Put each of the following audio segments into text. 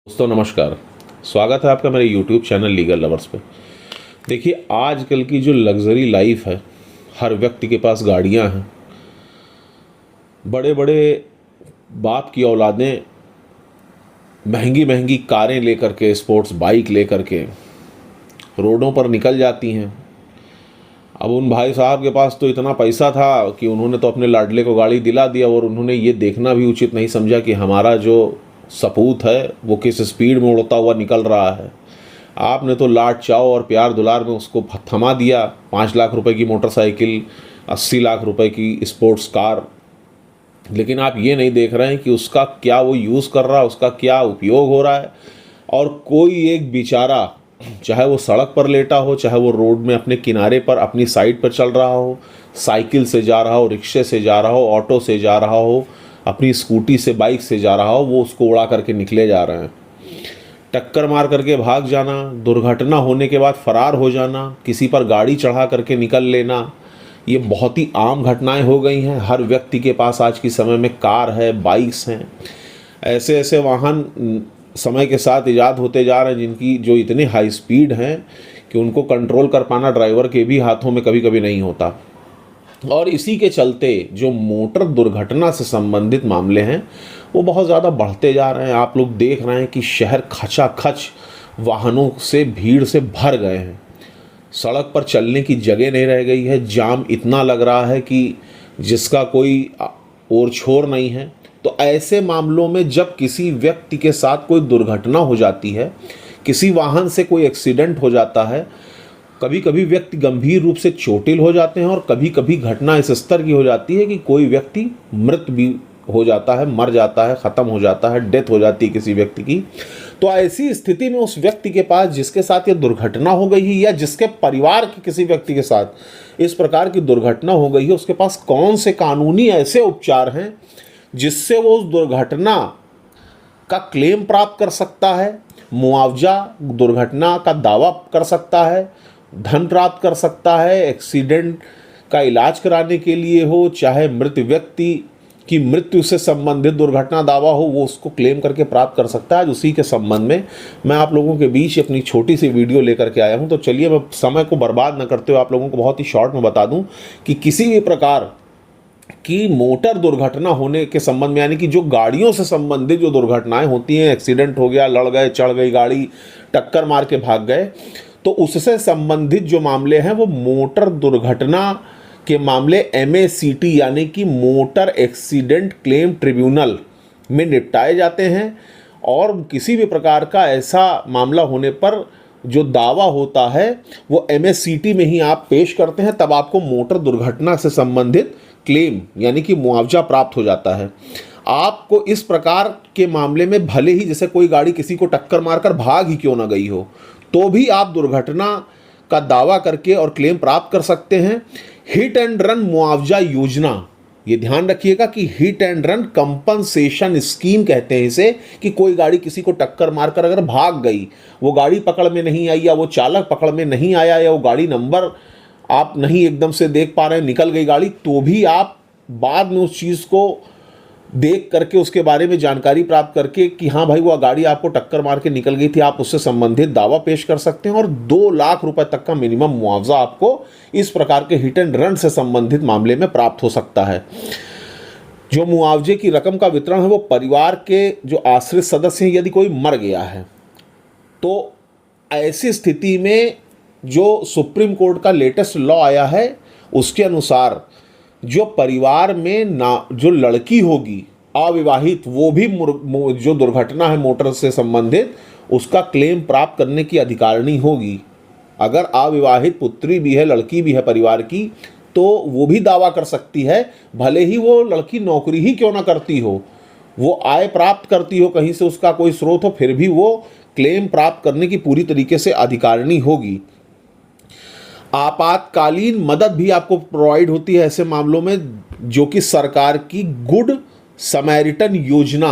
दोस्तों नमस्कार। स्वागत है आपका मेरे YouTube चैनल लीगल लवर्स पे। देखिए, आजकल की जो लग्जरी लाइफ है, हर व्यक्ति के पास गाड़ियां हैं। बड़े बड़े बाप की औलादें महंगी महंगी कारें लेकर के, स्पोर्ट्स बाइक लेकर के रोडों पर निकल जाती हैं। अब उन भाई साहब के पास तो इतना पैसा था कि उन्होंने तो अपने लाडले को गाड़ी दिला दिया और उन्होंने ये देखना भी उचित नहीं समझा कि हमारा जो सपूत है वो किस स्पीड में उड़ता हुआ निकल रहा है। आपने तो लाड चाव और प्यार दुलार में उसको थमा दिया। 5 लाख रुपए की मोटरसाइकिल, 80 लाख रुपए की स्पोर्ट्स कार, लेकिन आप ये नहीं देख रहे हैं कि उसका क्या वो यूज़ कर रहा है, उसका क्या उपयोग हो रहा है। और कोई एक बेचारा, चाहे वो सड़क पर लेटा हो, चाहे वो रोड में अपने किनारे पर अपनी साइड पर चल रहा हो, साइकिल से जा रहा हो, रिक्शे से जा रहा हो, ऑटो से जा रहा हो, अपनी स्कूटी से, बाइक से जा रहा हो, वो उसको उड़ा करके निकले जा रहे हैं। टक्कर मार करके भाग जाना, दुर्घटना होने के बाद फरार हो जाना, किसी पर गाड़ी चढ़ा करके निकल लेना, ये बहुत ही आम घटनाएं हो गई हैं। हर व्यक्ति के पास आज के समय में कार है, बाइक्स हैं। ऐसे ऐसे वाहन समय के साथ ईजाद होते जा रहे हैं जिनकी जो इतने हाई स्पीड हैं कि उनको कंट्रोल कर पाना ड्राइवर के भी हाथों में कभी कभी नहीं होता। और इसी के चलते जो मोटर दुर्घटना से संबंधित मामले हैं वो बहुत ज़्यादा बढ़ते जा रहे हैं। आप लोग देख रहे हैं कि शहर खचाखच वाहनों से, भीड़ से भर गए हैं। सड़क पर चलने की जगह नहीं रह गई है। जाम इतना लग रहा है कि जिसका कोई ओर छोर नहीं है। तो ऐसे मामलों में जब किसी व्यक्ति के साथ कोई दुर्घटना हो जाती है, किसी वाहन से कोई एक्सीडेंट हो जाता है, कभी कभी व्यक्ति गंभीर रूप से चोटिल हो जाते हैं और कभी कभी घटना इस स्तर की हो जाती है कि कोई व्यक्ति मृत भी हो जाता है, मर जाता है, ख़त्म हो जाता है, डेथ हो जाती है किसी व्यक्ति की। तो ऐसी स्थिति में उस व्यक्ति के पास जिसके साथ ये दुर्घटना हो गई है या जिसके परिवार के किसी व्यक्ति के साथ इस प्रकार की दुर्घटना हो गई है, उसके पास कौन से कानूनी ऐसे उपचार हैं जिससे वो उस दुर्घटना का क्लेम प्राप्त कर सकता है, मुआवजा दुर्घटना का दावा कर सकता है, धन प्राप्त कर सकता है, एक्सीडेंट का इलाज कराने के लिए हो, चाहे मृत व्यक्ति की मृत्यु से संबंधित दुर्घटना दावा हो, वो उसको क्लेम करके प्राप्त कर सकता है। उसी के संबंध में मैं आप लोगों के बीच अपनी छोटी सी वीडियो लेकर के आया हूं। तो चलिए, मैं समय को बर्बाद न करते हुए आप लोगों को बहुत ही शॉर्ट में बता दूं कि किसी भी प्रकार की मोटर दुर्घटना होने के संबंध में, यानी कि जो गाड़ियों से संबंधित जो दुर्घटनाएं होती हैं, एक्सीडेंट हो गया, लड़ गए, चढ़ गई गाड़ी, टक्कर मार के भाग गए, तो उससे संबंधित जो मामले हैं वो मोटर दुर्घटना के मामले MACT यानी कि मोटर एक्सीडेंट क्लेम ट्रिब्यूनल में निपटाए जाते हैं। और किसी भी प्रकार का ऐसा मामला होने पर जो दावा होता है वो MACT में ही आप पेश करते हैं, तब आपको मोटर दुर्घटना से संबंधित क्लेम यानी कि मुआवजा प्राप्त हो जाता है। आपको इस प्रकार के मामले में भले ही जैसे कोई गाड़ी किसी को टक्कर मारकर भाग ही क्यों ना गई हो, तो भी आप दुर्घटना का दावा करके और क्लेम प्राप्त कर सकते हैं। हिट एंड रन मुआवजा योजना, ये ध्यान रखिएगा कि hit and run compensation scheme कहते हैं इसे, कि कोई गाड़ी किसी को टक्कर मारकर अगर भाग गई, वो गाड़ी पकड़ में नहीं आई या वो चालक पकड़ में नहीं आया या वो गाड़ी नंबर आप नहीं एकदम से देख पा रहे हैं, निकल गई गाड़ी, तो भी आप बाद में उस चीज़ को देख करके उसके बारे में जानकारी प्राप्त करके कि हाँ भाई वो गाड़ी आपको टक्कर मार के निकल गई थी, आप उससे संबंधित दावा पेश कर सकते हैं और 2 लाख रुपए तक का मिनिमम मुआवजा आपको इस प्रकार के हिट एंड रन से संबंधित मामले में प्राप्त हो सकता है। जो मुआवजे की रकम का वितरण है वो परिवार के जो आश्रित सदस्य हैं, यदि कोई मर गया है तो ऐसी स्थिति में जो सुप्रीम कोर्ट का लेटेस्ट लॉ आया है उसके अनुसार जो परिवार में ना जो लड़की होगी अविवाहित, वो भी जो दुर्घटना है मोटर से संबंधित उसका क्लेम प्राप्त करने की अधिकारिणी होगी। अगर अविवाहित पुत्री भी है, लड़की भी है परिवार की, तो वो भी दावा कर सकती है, भले ही वो लड़की नौकरी ही क्यों ना करती हो, वो आय प्राप्त करती हो कहीं से, उसका कोई स्रोत हो, फिर भी वो क्लेम प्राप्त करने की पूरी तरीके से अधिकारिणी होगी। आपातकालीन मदद भी आपको प्रोवाइड होती है ऐसे मामलों में, जो कि सरकार की गुड समैरिटन योजना,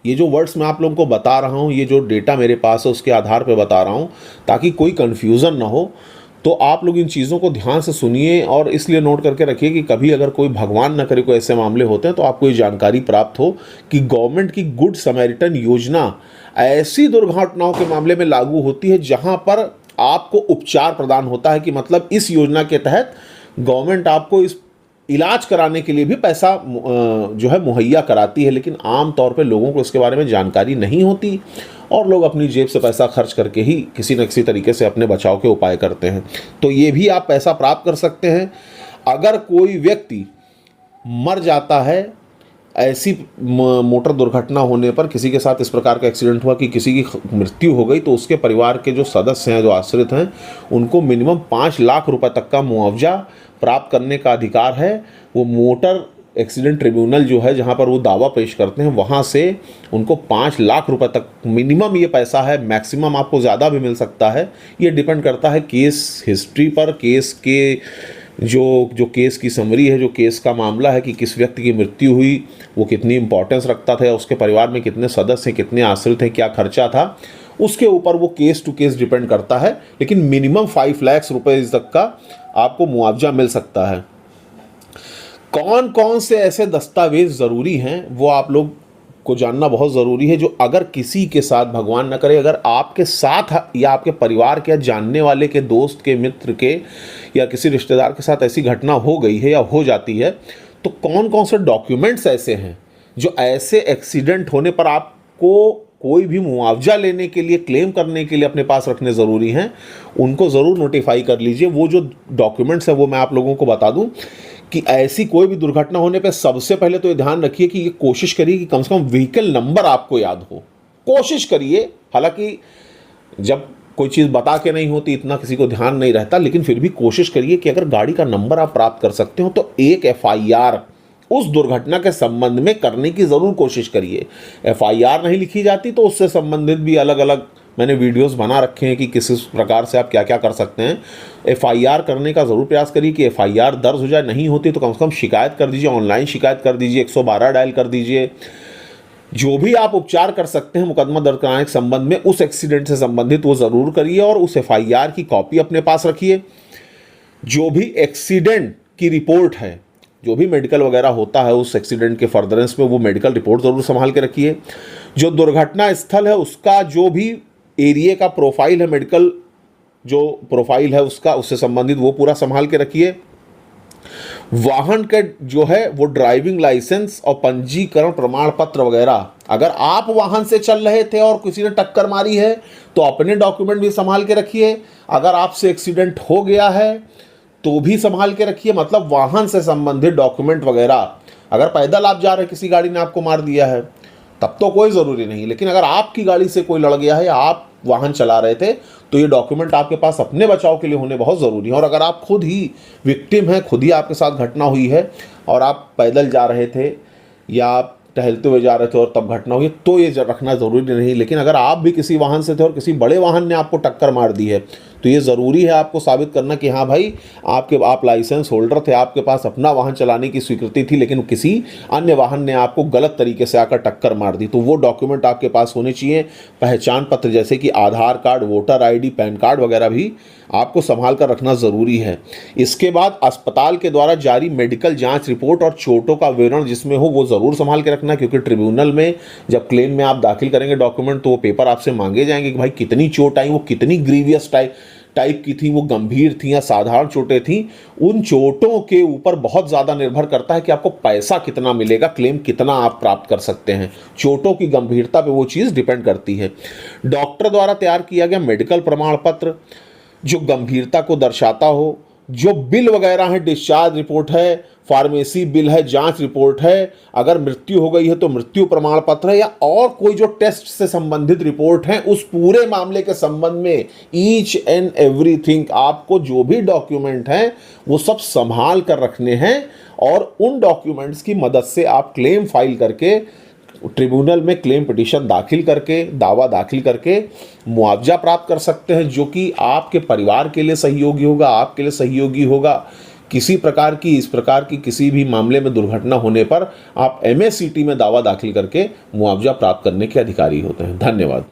ये जो वर्ड्स मैं आप लोगों को बता रहा हूँ, ये जो डेटा मेरे पास है उसके आधार पर बता रहा हूँ ताकि कोई कन्फ्यूज़न ना हो। तो आप लोग इन चीज़ों को ध्यान से सुनिए और इसलिए नोट करके रखिए कि कभी अगर कोई भगवान न करे कोई ऐसे मामले होते हैं तो आपको ये जानकारी प्राप्त हो कि गवर्नमेंट की गुड समैरिटन योजना ऐसी दुर्घटनाओं के मामले में लागू होती है जहां पर आपको उपचार प्रदान होता है, कि मतलब इस योजना के तहत गवर्नमेंट आपको इस इलाज कराने के लिए भी पैसा जो है मुहैया कराती है, लेकिन आम तौर पे लोगों को इसके बारे में जानकारी नहीं होती और लोग अपनी जेब से पैसा खर्च करके ही किसी न किसी तरीके से अपने बचाव के उपाय करते हैं। तो ये भी आप पैसा प्राप्त कर सकते हैं। अगर कोई व्यक्ति मर जाता है ऐसी मोटर दुर्घटना होने पर, किसी के साथ इस प्रकार का एक्सीडेंट हुआ कि किसी की मृत्यु हो गई, तो उसके परिवार के जो सदस्य हैं, जो आश्रित हैं, उनको मिनिमम 5 लाख रुपए तक का मुआवजा प्राप्त करने का अधिकार है। वो मोटर एक्सीडेंट ट्रिब्यूनल जो है जहां पर वो दावा पेश करते हैं, वहां से उनको 5 लाख रुपए तक मिनिमम ये पैसा है, मैक्सिमम आपको ज़्यादा भी मिल सकता है। ये डिपेंड करता है केस हिस्ट्री पर, केस के जो केस की समरी है, जो केस का मामला है कि किस व्यक्ति की मृत्यु हुई, वो कितनी इंपॉर्टेंस रखता था, या उसके परिवार में कितने सदस्य हैं, कितने आश्रित हैं, क्या खर्चा था, उसके ऊपर वो केस टू केस डिपेंड करता है। लेकिन मिनिमम 5 लाख रुपए तक का आपको मुआवजा मिल सकता है। कौन कौन से ऐसे दस्तावेज ज़रूरी हैं वो आप लोग को जानना बहुत ज़रूरी है, जो अगर किसी के साथ, भगवान न करे, अगर आपके साथ या आपके परिवार के जानने वाले के, दोस्त के, मित्र के या किसी रिश्तेदार के साथ ऐसी घटना हो गई है या हो जाती है, तो कौन कौन से डॉक्यूमेंट्स ऐसे हैं जो ऐसे एक्सीडेंट होने पर आपको कोई भी मुआवजा लेने के लिए, क्लेम करने के लिए अपने पास रखने ज़रूरी हैं, उनको ज़रूर नोटिफाई कर लीजिए। वो जो डॉक्यूमेंट्स हैं वो मैं आप लोगों को बता दूं कि ऐसी कोई भी दुर्घटना होने पे सबसे पहले तो ये ध्यान रखिए कि ये कोशिश करिए कि कम से कम व्हीकल नंबर आपको याद हो। कोशिश करिए, हालांकि जब कोई चीज़ बता के नहीं होती इतना किसी को ध्यान नहीं रहता, लेकिन फिर भी कोशिश करिए कि अगर गाड़ी का नंबर आप प्राप्त कर सकते हो तो एक FIR उस दुर्घटना के संबंध में करने की ज़रूर कोशिश करिए। FIR नहीं लिखी जाती तो उससे संबंधित भी अलग अलग मैंने वीडियोस बना रखे हैं कि किस प्रकार से आप क्या क्या कर सकते हैं। FIR करने का ज़रूर प्रयास करिए कि FIR दर्ज हो जाए, नहीं होती तो कम से कम शिकायत कर दीजिए, ऑनलाइन शिकायत कर दीजिए, 112 डायल कर दीजिए। जो भी आप उपचार कर सकते हैं मुकदमा दर्ज कराने के संबंध में, उस एक्सीडेंट से संबंधित वो ज़रूर करिए और उस FIR की कॉपी अपने पास रखिए। जो भी एक्सीडेंट की रिपोर्ट है, जो भी मेडिकल वगैरह होता है उस एक्सीडेंट के फर्दरेंस में, वो मेडिकल रिपोर्ट ज़रूर संभाल के रखिए। जो दुर्घटना स्थल है उसका जो भी एरिया का प्रोफाइल है, मेडिकल जो प्रोफाइल है उसका, उससे संबंधित वो पूरा संभाल के रखिए। वाहन के जो है वो ड्राइविंग लाइसेंस और पंजीकरण प्रमाण पत्र वगैरह, अगर आप वाहन से चल रहे थे और किसी ने टक्कर मारी है तो अपने डॉक्यूमेंट भी संभाल के रखिए। अगर आपसे एक्सीडेंट हो गया है तो भी संभाल के रखिए, मतलब वाहन से संबंधित डॉक्यूमेंट वगैरह। अगर पैदल आप जा रहे, किसी गाड़ी ने आपको मार दिया है तब तो कोई ज़रूरी नहीं, लेकिन अगर आपकी गाड़ी से कोई लड़ गया है या आप वाहन चला रहे थे तो ये डॉक्यूमेंट आपके पास अपने बचाव के लिए होने बहुत ज़रूरी है। और अगर आप खुद ही विक्टिम हैं, खुद ही आपके साथ घटना हुई है और आप पैदल जा रहे थे या आप टहलते हुए जा रहे थे और तब घटना हुई, तो ये रखना ज़रूरी नहीं। लेकिन अगर आप भी किसी वाहन से थे और किसी बड़े वाहन ने आपको टक्कर मार दी है तो ये ज़रूरी है आपको साबित करना कि हाँ भाई आप लाइसेंस होल्डर थे, आपके पास अपना वाहन चलाने की स्वीकृति थी, लेकिन किसी अन्य वाहन ने आपको गलत तरीके से आकर टक्कर मार दी, तो वो डॉक्यूमेंट आपके पास होने चाहिए। पहचान पत्र जैसे कि Aadhaar card, voter ID, PAN card वगैरह भी आपको संभाल कर रखना ज़रूरी है। इसके बाद अस्पताल के द्वारा जारी मेडिकल जांच रिपोर्ट और चोटों का विवरण जिसमें हो वो ज़रूर संभाल के रखना, क्योंकि ट्रिब्यूनल में जब क्लेम में आप दाखिल करेंगे डॉक्यूमेंट तो वो पेपर आपसे मांगे जाएंगे कि भाई कितनी चोट आई, वो कितनी ग्रीवियस टाइप की थी, वो गंभीर थी या साधारण चोटें थी। उन चोटों के ऊपर बहुत ज़्यादा निर्भर करता है कि आपको पैसा कितना मिलेगा, क्लेम कितना आप प्राप्त कर सकते हैं। चोटों की गंभीरता पे वो चीज़ डिपेंड करती है। डॉक्टर द्वारा तैयार किया गया मेडिकल प्रमाण पत्र जो गंभीरता को दर्शाता हो, जो बिल वगैरह है, डिस्चार्ज रिपोर्ट है, फार्मेसी बिल है, जांच रिपोर्ट है, अगर मृत्यु हो गई है तो मृत्यु प्रमाण पत्र है, या और कोई जो टेस्ट से संबंधित रिपोर्ट है, उस पूरे मामले के संबंध में ईच एंड एवरीथिंग आपको जो भी डॉक्यूमेंट हैं वो सब संभाल कर रखने हैं। और उन डॉक्यूमेंट्स की मदद से आप क्लेम फाइल करके ट्रिब्यूनल में क्लेम पिटीशन दाखिल करके, दावा दाखिल करके मुआवजा प्राप्त कर सकते हैं, जो कि आपके परिवार के लिए सहयोगी होगा, आपके लिए सहयोगी होगा। किसी प्रकार की, इस प्रकार की किसी भी मामले में दुर्घटना होने पर आप MACT में दावा दाखिल करके मुआवजा प्राप्त करने के अधिकारी होते हैं। धन्यवाद।